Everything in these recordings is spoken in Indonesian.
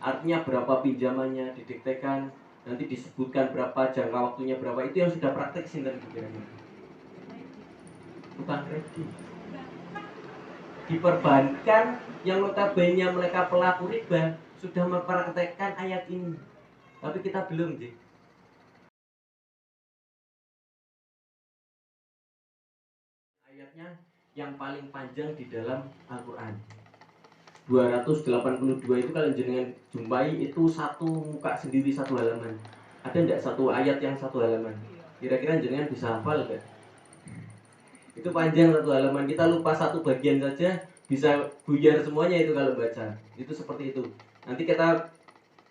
artinya berapa pinjamannya didiktekan, nanti disebutkan berapa jangka waktunya berapa, itu yang sudah praktek sinten kira-kira? Bukan kredit. Diperbankan yang notabene mereka pelaku riba sudah mempraktekkan ayat ini, tapi kita belum sih. Ayatnya yang paling panjang di dalam Al-Quran 282 itu kalau jenengan jumpai itu satu muka sendiri, satu halaman. Ada enggak satu ayat yang satu halaman? Kira-kira jenengan bisa hafal enggak? Itu panjang satu halaman, kita lupa satu bagian saja bisa buyar semuanya itu kalau baca. Itu seperti itu. Nanti kita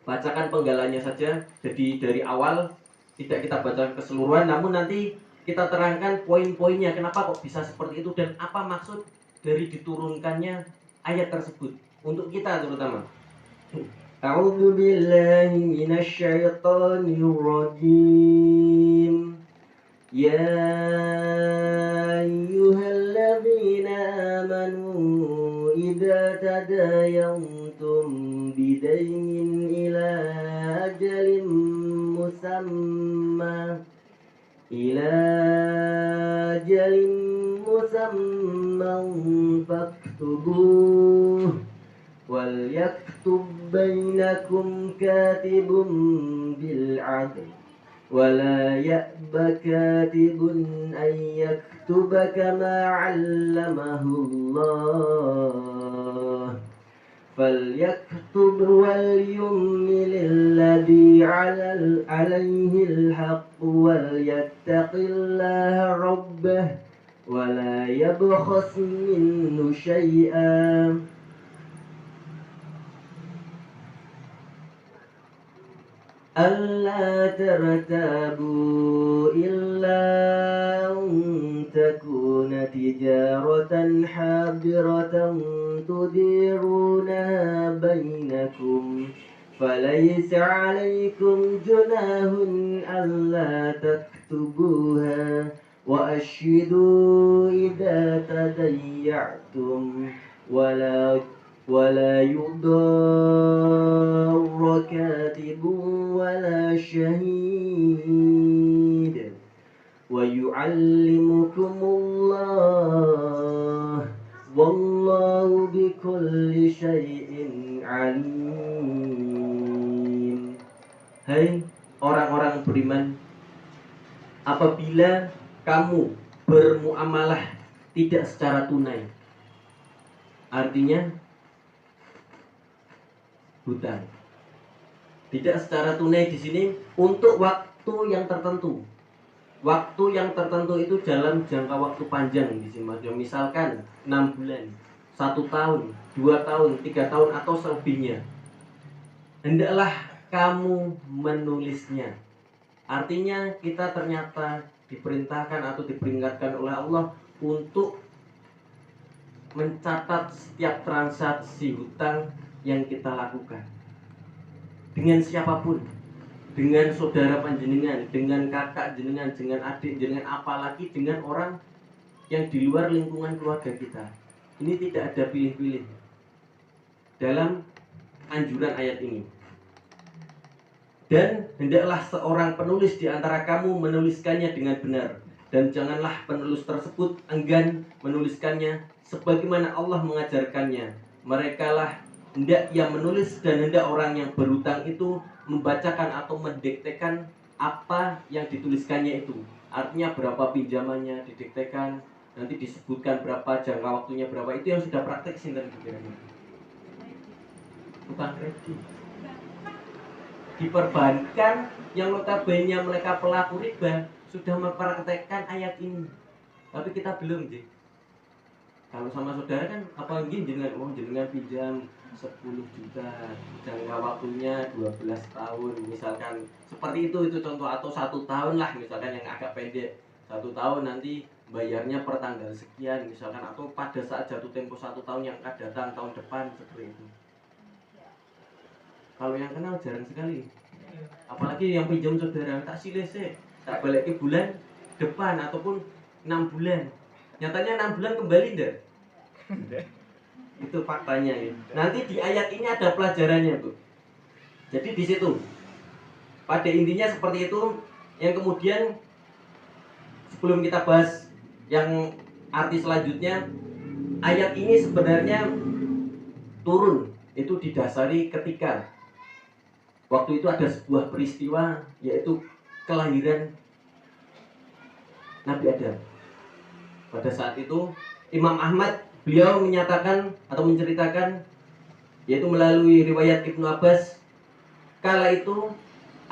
bacakan penggalanya saja. Jadi dari awal tidak kita baca keseluruhan, namun nanti kita terangkan poin-poinnya, kenapa kok bisa seperti itu dan apa maksud dari diturunkannya ayat tersebut untuk kita terutama. A'udzu billahi minasyaitonir rajim. Ya ayyuhalladzina amanu idza tadayantum bidainin ila ajalin musamma faktubuh wal yaktub bainakum katibun bil 'adl ولا يأب كاتب أن يكتب كما علمه الله فليكتب وليملل الذي عليه الحق وليتق الله ربه ولا يبخس منه شيئا ألا ترتابوا إلا أن تكون تجارة حاضرة تديرونها بينكم فليس عليكم جناح ألا تكتبوها وأشهدوا إذا تدايعتم ولا يضار كاتب ولا شهيد ويعلمكم الله والله بكل شيء عليم. Hai orang-orang beriman, apabila kamu bermuamalah tidak secara tunai, artinya hutang. Tidak secara tunai di sini untuk waktu yang tertentu. Waktu yang tertentu itu dalam jangka waktu panjang di sini. Misalkan 6 bulan, 1 tahun, 2 tahun, 3 tahun atau selebihnya. Hendaklah kamu menulisnya. Artinya kita ternyata diperintahkan atau diperingatkan oleh Allah untuk mencatat setiap transaksi hutang yang kita lakukan dengan siapapun, dengan saudara panjenengan, dengan kakak jenengan, dengan adik jenengan, apalagi dengan orang yang di luar lingkungan keluarga kita. Ini tidak ada pilih-pilih dalam anjuran ayat ini. Dan hendaklah seorang penulis di antara kamu menuliskannya dengan benar, dan janganlah penulis tersebut enggan menuliskannya sebagaimana Allah mengajarkannya. Merekalah hendak yang menulis dan hendak orang yang berhutang itu membacakan atau mendiktekan apa yang dituliskannya itu. Artinya berapa pinjamannya didiktekan, nanti disebutkan berapa jangka waktunya berapa, itu yang sudah praktek sinten kira-kira? Bukan kredit. Diperbankan yang notabene mereka pelaku riba sudah mempraktekkan ayat ini, tapi kita belum sih. Kalau sama saudara kan apa jenengan pinjam 10 juta, jangka waktunya 12 tahun misalkan, seperti itu contoh, atau 1 tahun lah misalkan yang agak pendek, 1 tahun nanti bayarnya per tanggal sekian misalkan, atau pada saat jatuh tempo 1 tahun yang akan datang tahun depan, seperti itu. Kalau yang kenal jarang sekali, apalagi yang pinjam saudara, tak silese, tak balik ke bulan depan ataupun 6 bulan. Nyatanya 6 bulan kembali enggak? Itu faktanya ya. Nanti di ayat ini ada pelajarannya, Bu. Jadi di situ pada intinya seperti itu. Yang kemudian sebelum kita bahas yang arti selanjutnya, ayat ini sebenarnya turun itu didasari ketika waktu itu ada sebuah peristiwa, yaitu kelahiran Nabi Adam. Pada saat itu Imam Ahmad beliau menyatakan atau menceritakan, yaitu melalui riwayat Ibnu Abbas, kala itu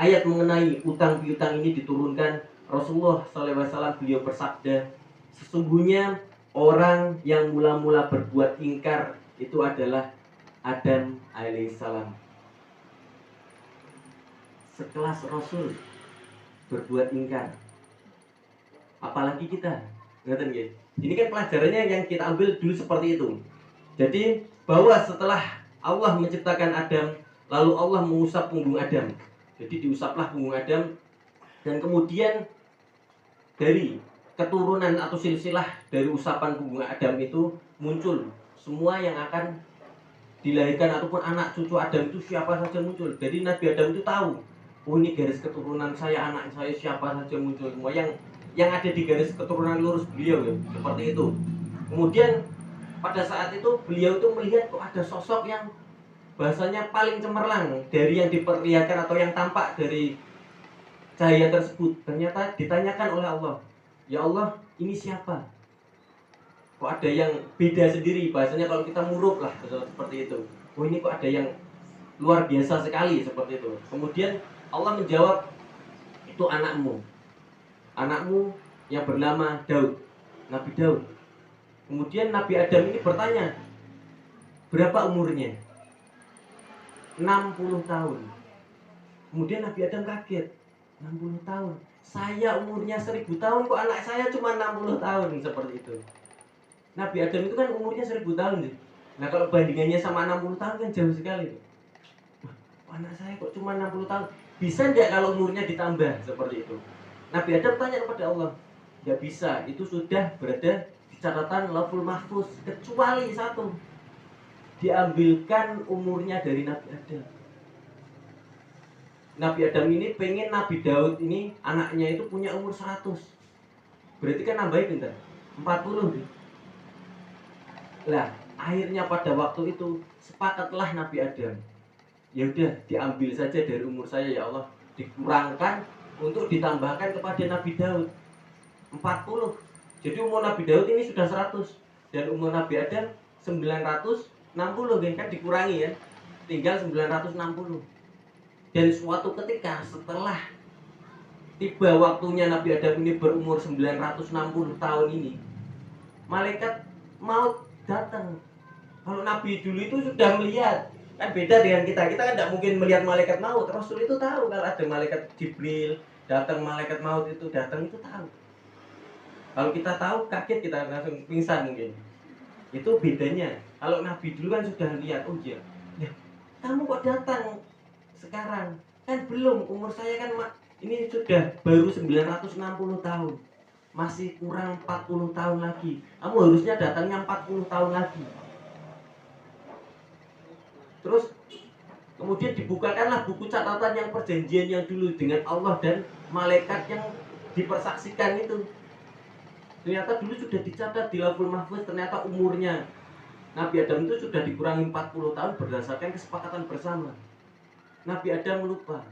ayat mengenai utang piutang ini diturunkan. Rasulullah SAW beliau bersabda, sesungguhnya orang yang mula-mula berbuat ingkar itu adalah Adam alaihissalam. Sekelas Rasul berbuat ingkar, apalagi kita. Ngerti nggih? Ini kan pelajarannya yang kita ambil dulu seperti itu. Jadi bahwa setelah Allah menciptakan Adam, lalu Allah mengusap punggung Adam. Jadi diusaplah punggung Adam, dan kemudian dari keturunan atau silsilah dari usapan punggung Adam itu muncul semua yang akan dilahirkan ataupun anak cucu Adam itu siapa saja muncul. Jadi Nabi Adam itu tahu, oh ini garis keturunan saya, anak saya siapa saja muncul semua yang ada di garis keturunan lurus beliau ya, seperti itu. Kemudian pada saat itu beliau itu melihat kok ada sosok yang bahasanya paling cemerlang dari yang diperlihatkan atau yang tampak dari cahaya tersebut. Ternyata ditanyakan oleh Allah, ya Allah, ini siapa? Kok ada yang beda sendiri, bahasanya kalau kita murub lah seperti itu. Oh ini kok ada yang luar biasa sekali seperti itu. Kemudian Allah menjawab, itu anakmu yang bernama Daud, Nabi Daud. Kemudian Nabi Adam ini bertanya, berapa umurnya? 60 tahun. Kemudian Nabi Adam kaget, 60 tahun. Saya umurnya 1000 tahun, kok anak saya cuma 60 tahun, seperti itu. Nabi Adam itu kan umurnya 1000 tahun sih. Nah kalau bandingannya sama 60 tahun kan jauh sekali. Wah, anak saya kok cuma 60 tahun. Bisa enggak kalau umurnya ditambah, seperti itu. Nabi Adam tanya kepada Allah, enggak bisa, itu sudah berada di catatan Lauhul Mahfuz, kecuali satu, diambilkan umurnya dari Nabi Adam. Nabi Adam ini pengen Nabi Daud ini anaknya itu punya umur 100. Berarti kan nambahin bentar, 40 nih. Lah, akhirnya pada waktu itu sepakatlah Nabi Adam, ya udah diambil saja dari umur saya ya Allah, dikurangkan untuk ditambahkan kepada Nabi Daud 40. Jadi umur Nabi Daud ini sudah 100 dan umur Nabi Adam 960 kan dikurangi ya, tinggal 960. Dan suatu ketika setelah tiba waktunya Nabi Adam ini berumur 960 tahun ini, malaikat maut datang. Kalau Nabi dulu itu sudah melihat, kan beda dengan kita kan tidak mungkin melihat malaikat maut. Rasul itu tahu kalau ada malaikat Jibril datang, malaikat maut itu datang, itu tahu. Kalau kita tahu kaget, kita langsung pingsan mungkin. Itu bedanya. Kalau Nabi dulu kan sudah lihat, oh iya, ya, kamu kok datang sekarang? Kan belum, umur saya kan ini sudah baru 960 tahun. Masih kurang 40 tahun lagi. Kamu harusnya datangnya 40 tahun lagi. Terus kemudian dibukakanlah buku catatan yang perjanjian yang dulu dengan Allah dan malaikat yang dipersaksikan itu. Ternyata dulu sudah dicatat di Lauhul Mahfuz, ternyata umurnya Nabi Adam itu sudah dikurangi 40 tahun berdasarkan kesepakatan bersama. Nabi Adam lupa.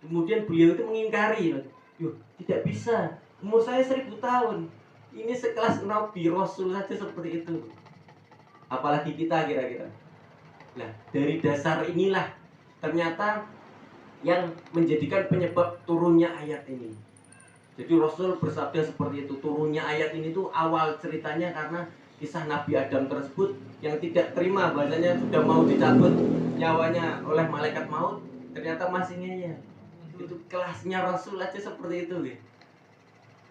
Kemudian beliau itu mengingkari, "Yuh, tidak bisa. Umur saya 1000 tahun. Ini sekelas Nabi Rasul saja seperti itu. Apalagi kita kira-kira." Nah, dari dasar inilah ternyata yang menjadikan penyebab turunnya ayat ini. Jadi Rasul bersabda seperti itu, turunnya ayat ini tuh awal ceritanya karena kisah Nabi Adam tersebut yang tidak terima, bahasanya sudah mau dicabut nyawanya oleh malaikat maut, ternyata masih ngeyel. Itu kelasnya Rasul aja seperti itu gitu.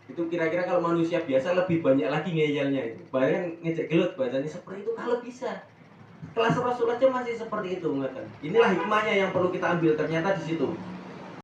Itu kira-kira kalau manusia biasa lebih banyak lagi ngeyelnya itu. Bahkan ngejek gelut bahasanya seperti itu kalau bisa. Kelas Rasul aja masih seperti itu, ngeten. Inilah hikmahnya yang perlu kita ambil ternyata di situ.